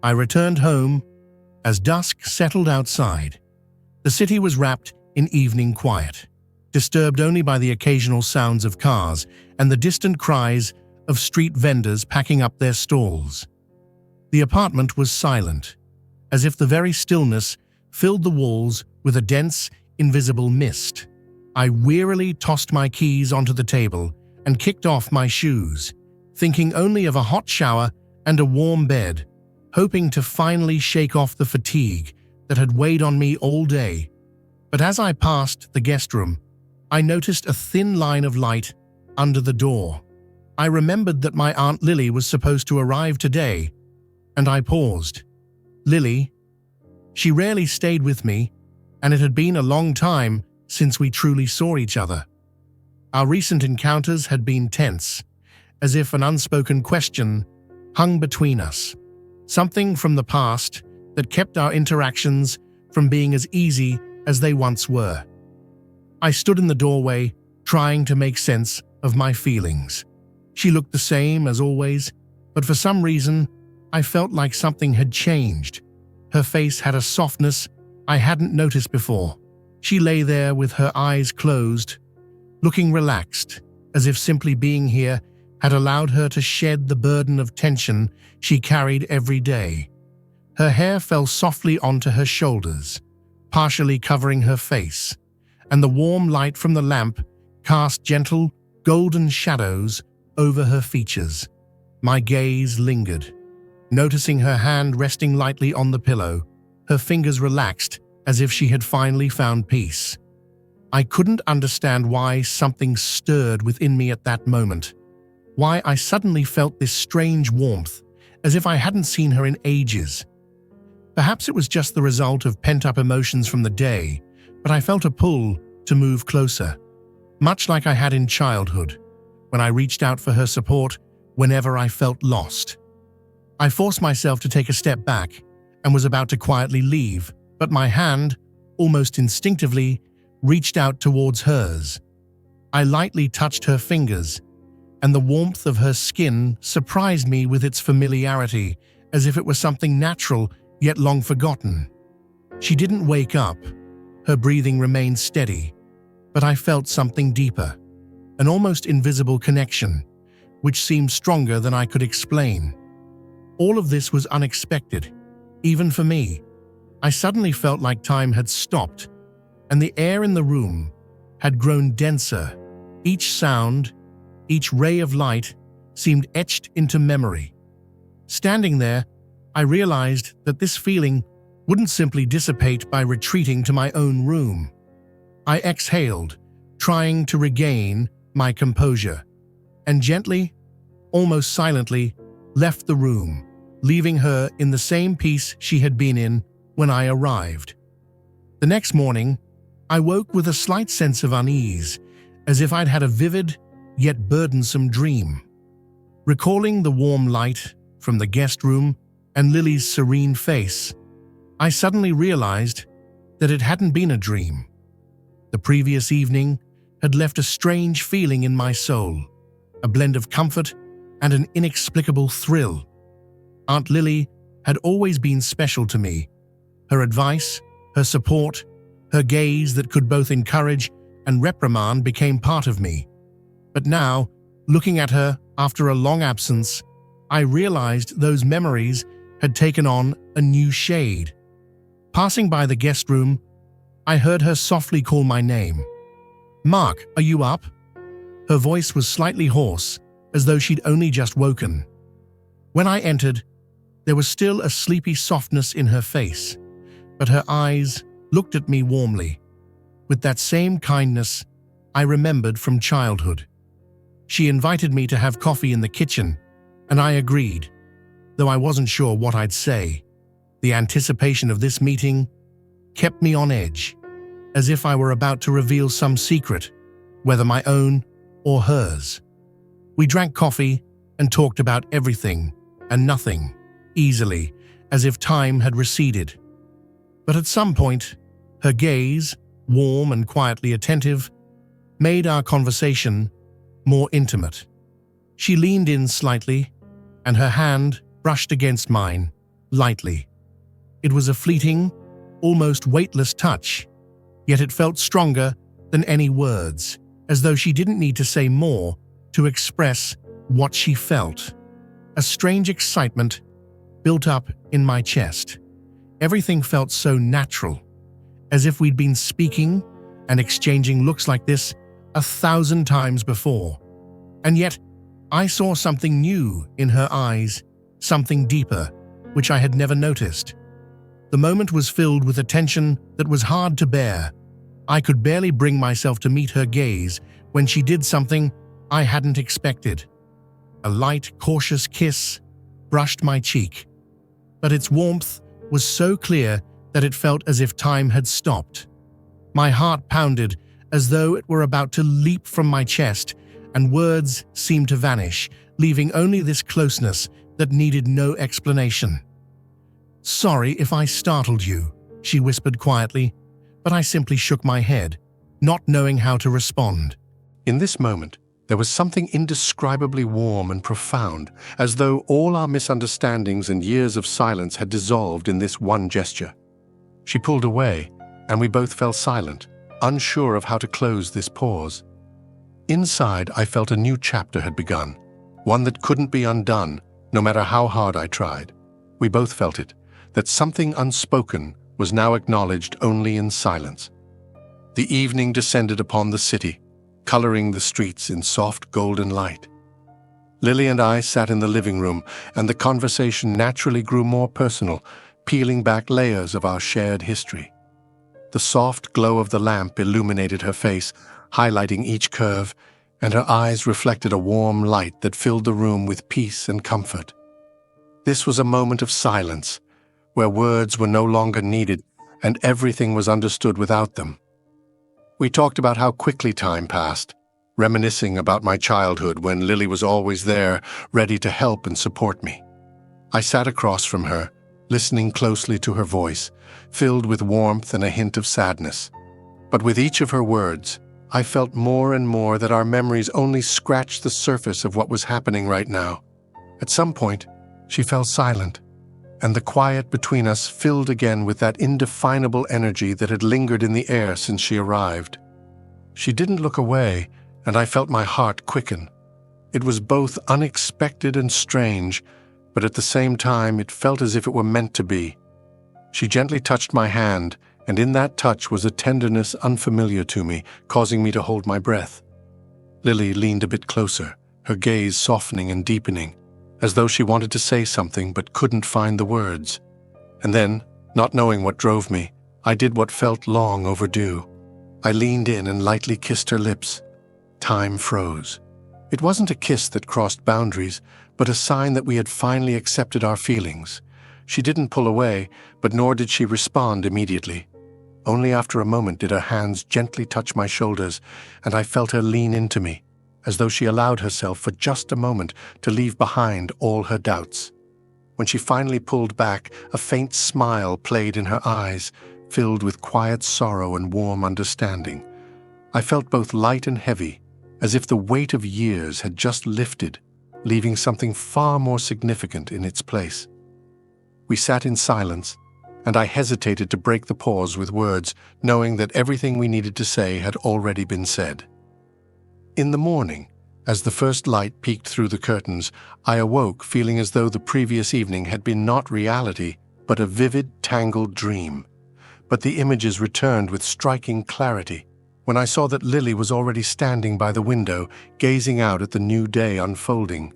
I returned home as dusk settled outside. The city was wrapped in evening quiet, disturbed only by the occasional sounds of cars and the distant cries of street vendors packing up their stalls. The apartment was silent, as if the very stillness filled the walls with a dense, invisible mist. I wearily tossed my keys onto the table and kicked off my shoes, thinking only of a hot shower and a warm bed, hoping to finally shake off the fatigue that had weighed on me all day. But as I passed the guest room, I noticed a thin line of light under the door. I remembered that my Aunt Lily was supposed to arrive today, and I paused. Lily? She rarely stayed with me, and it had been a long time since we truly saw each other. Our recent encounters had been tense, as if an unspoken question hung between us. Something from the past that kept our interactions from being as easy as they once were. I stood in the doorway, trying to make sense of my feelings. She looked the same as always, but for some reason, I felt like something had changed. Her face had a softness I hadn't noticed before. She lay there with her eyes closed, looking relaxed, as if simply being here had allowed her to shed the burden of tension she carried every day. Her hair fell softly onto her shoulders, partially covering her face, and the warm light from the lamp cast gentle, golden shadows over her features. My gaze lingered, noticing her hand resting lightly on the pillow, her fingers relaxed as if she had finally found peace. I couldn't understand why something stirred within me at that moment, why I suddenly felt this strange warmth, as if I hadn't seen her in ages. Perhaps it was just the result of pent-up emotions from the day, but I felt a pull to move closer, much like I had in childhood, when I reached out for her support whenever I felt lost. I forced myself to take a step back and was about to quietly leave, but my hand, almost instinctively, reached out towards hers. I lightly touched her fingers, and the warmth of her skin surprised me with its familiarity, as if it was something natural yet long forgotten. She didn't wake up. Her breathing remained steady, but I felt something deeper, an almost invisible connection, which seemed stronger than I could explain. All of this was unexpected, even for me. I suddenly felt like time had stopped, and the air in the room had grown denser. Each sound, each ray of light seemed etched into memory. Standing there, I realized that this feeling wouldn't simply dissipate by retreating to my own room. I exhaled, trying to regain my composure, and gently, almost silently, left the room, leaving her in the same peace she had been in when I arrived. The next morning, I woke with a slight sense of unease, as if I'd had a vivid yet burdensome dream. Recalling the warm light from the guest room and Lily's serene face, I suddenly realized that it hadn't been a dream. The previous evening had left a strange feeling in my soul, a blend of comfort and an inexplicable thrill. Aunt Lily had always been special to me. Her advice, her support, her gaze that could both encourage and reprimand became part of me. But now, looking at her after a long absence, I realized those memories had taken on a new shade. Passing by the guest room, I heard her softly call my name. "Mark, are you up?" Her voice was slightly hoarse, as though she'd only just woken. When I entered, there was still a sleepy softness in her face, but her eyes looked at me warmly, with that same kindness I remembered from childhood. She invited me to have coffee in the kitchen, and I agreed, though I wasn't sure what I'd say. The anticipation of this meeting kept me on edge, as if I were about to reveal some secret, whether my own or hers. We drank coffee and talked about everything and nothing, easily, as if time had receded. But at some point, her gaze, warm and quietly attentive, made our conversation more intimate. She leaned in slightly, and her hand brushed against mine, lightly. It was a fleeting, almost weightless touch, yet it felt stronger than any words, as though she didn't need to say more to express what she felt. A strange excitement built up in my chest. Everything felt so natural, as if we'd been speaking and exchanging looks like this 1,000 times before. And yet, I saw something new in her eyes, something deeper, which I had never noticed. The moment was filled with a tension that was hard to bear. I could barely bring myself to meet her gaze when she did something I hadn't expected. A light, cautious kiss brushed my cheek, but its warmth was so clear that it felt as if time had stopped. My heart pounded as though it were about to leap from my chest, and words seemed to vanish, leaving only this closeness that needed no explanation. "Sorry if I startled you," she whispered quietly, but I simply shook my head, not knowing how to respond. In this moment, there was something indescribably warm and profound, as though all our misunderstandings and years of silence had dissolved in this one gesture. She pulled away, and we both fell silent, unsure of how to close this pause. Inside, I felt a new chapter had begun, one that couldn't be undone, no matter how hard I tried. We both felt it, that something unspoken was now acknowledged only in silence. The evening descended upon the city, coloring the streets in soft golden light. Lily and I sat in the living room, and the conversation naturally grew more personal, peeling back layers of our shared history. The soft glow of the lamp illuminated her face, highlighting each curve, and her eyes reflected a warm light that filled the room with peace and comfort. This was a moment of silence, where words were no longer needed and everything was understood without them. We talked about how quickly time passed, reminiscing about my childhood when Lily was always there, ready to help and support me. I sat across from her, listening closely to her voice, filled with warmth and a hint of sadness. But with each of her words, I felt more and more that our memories only scratched the surface of what was happening right now. At some point, she fell silent, and the quiet between us filled again with that indefinable energy that had lingered in the air since she arrived. She didn't look away, and I felt my heart quicken. It was both unexpected and strange, but at the same time it felt as if it were meant to be. She gently touched my hand, and in that touch was a tenderness unfamiliar to me, causing me to hold my breath. Lily leaned a bit closer, her gaze softening and deepening, as though she wanted to say something but couldn't find the words. And then, not knowing what drove me, I did what felt long overdue. I leaned in and lightly kissed her lips. Time froze. It wasn't a kiss that crossed boundaries, but a sign that we had finally accepted our feelings. She didn't pull away, but nor did she respond immediately. Only after a moment did her hands gently touch my shoulders, and I felt her lean into me, as though she allowed herself for just a moment to leave behind all her doubts. When she finally pulled back, a faint smile played in her eyes, filled with quiet sorrow and warm understanding. I felt both light and heavy, as if the weight of years had just lifted, leaving something far more significant in its place. We sat in silence, and I hesitated to break the pause with words, knowing that everything we needed to say had already been said. In the morning, as the first light peeked through the curtains, I awoke feeling as though the previous evening had been not reality, but a vivid, tangled dream. But the images returned with striking clarity when I saw that Lily was already standing by the window, gazing out at the new day unfolding.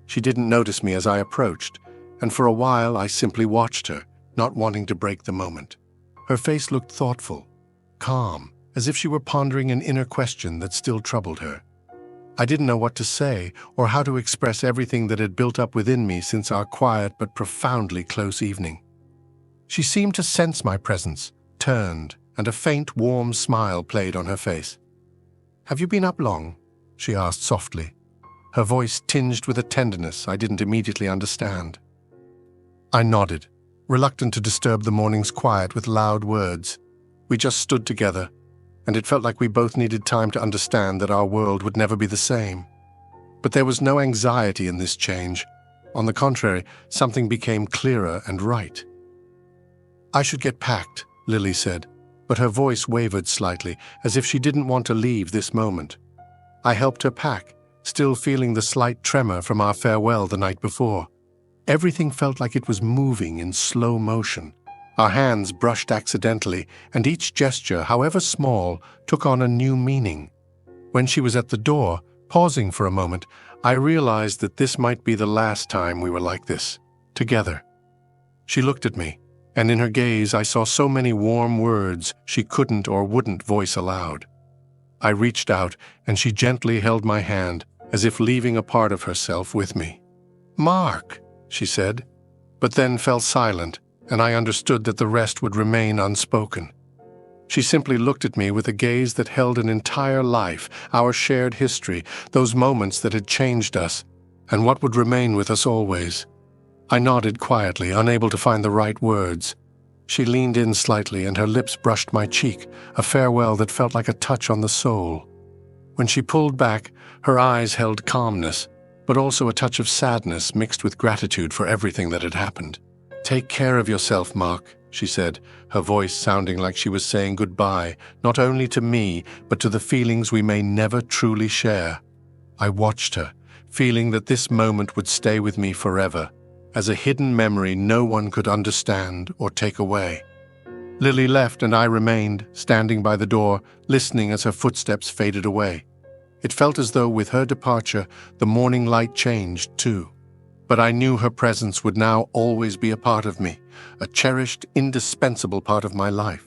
She didn't notice me as I approached, and for a while I simply watched her, not wanting to break the moment. Her face looked thoughtful, calm, as if she were pondering an inner question that still troubled her. I didn't know what to say or how to express everything that had built up within me since our quiet but profoundly close evening. She seemed to sense my presence, turned, and a faint, warm smile played on her face. "Have you been up long?" she asked softly, her voice tinged with a tenderness I didn't immediately understand. I nodded, reluctant to disturb the morning's quiet with loud words. We just stood together, and it felt like we both needed time to understand that our world would never be the same. But there was no anxiety in this change, On the contrary, something became clearer and right. "I should get packed," Lily said, but her voice wavered slightly, as if she didn't want to leave this moment. I helped her pack, still feeling the slight tremor from our farewell the night before. Everything felt like it was moving in slow motion. Our hands brushed accidentally, and each gesture, however small, took on a new meaning. When she was at the door, pausing for a moment, I realized that this might be the last time we were like this, together. She looked at me, and in her gaze I saw so many warm words she couldn't or wouldn't voice aloud. I reached out, and she gently held my hand, as if leaving a part of herself with me. "Mark," she said, but then fell silent, and I understood that the rest would remain unspoken. She simply looked at me with a gaze that held an entire life, our shared history, those moments that had changed us, and what would remain with us always. I nodded quietly, unable to find the right words. She leaned in slightly, and her lips brushed my cheek, a farewell that felt like a touch on the soul. When she pulled back, her eyes held calmness, but also a touch of sadness mixed with gratitude for everything that had happened. "Take care of yourself, Mark," she said, her voice sounding like she was saying goodbye, not only to me, but to the feelings we may never truly share. I watched her, feeling that this moment would stay with me forever, as a hidden memory no one could understand or take away. Lily left, and I remained, standing by the door, listening as her footsteps faded away. It felt as though with her departure, the morning light changed too. But I knew her presence would now always be a part of me, a cherished, indispensable part of my life.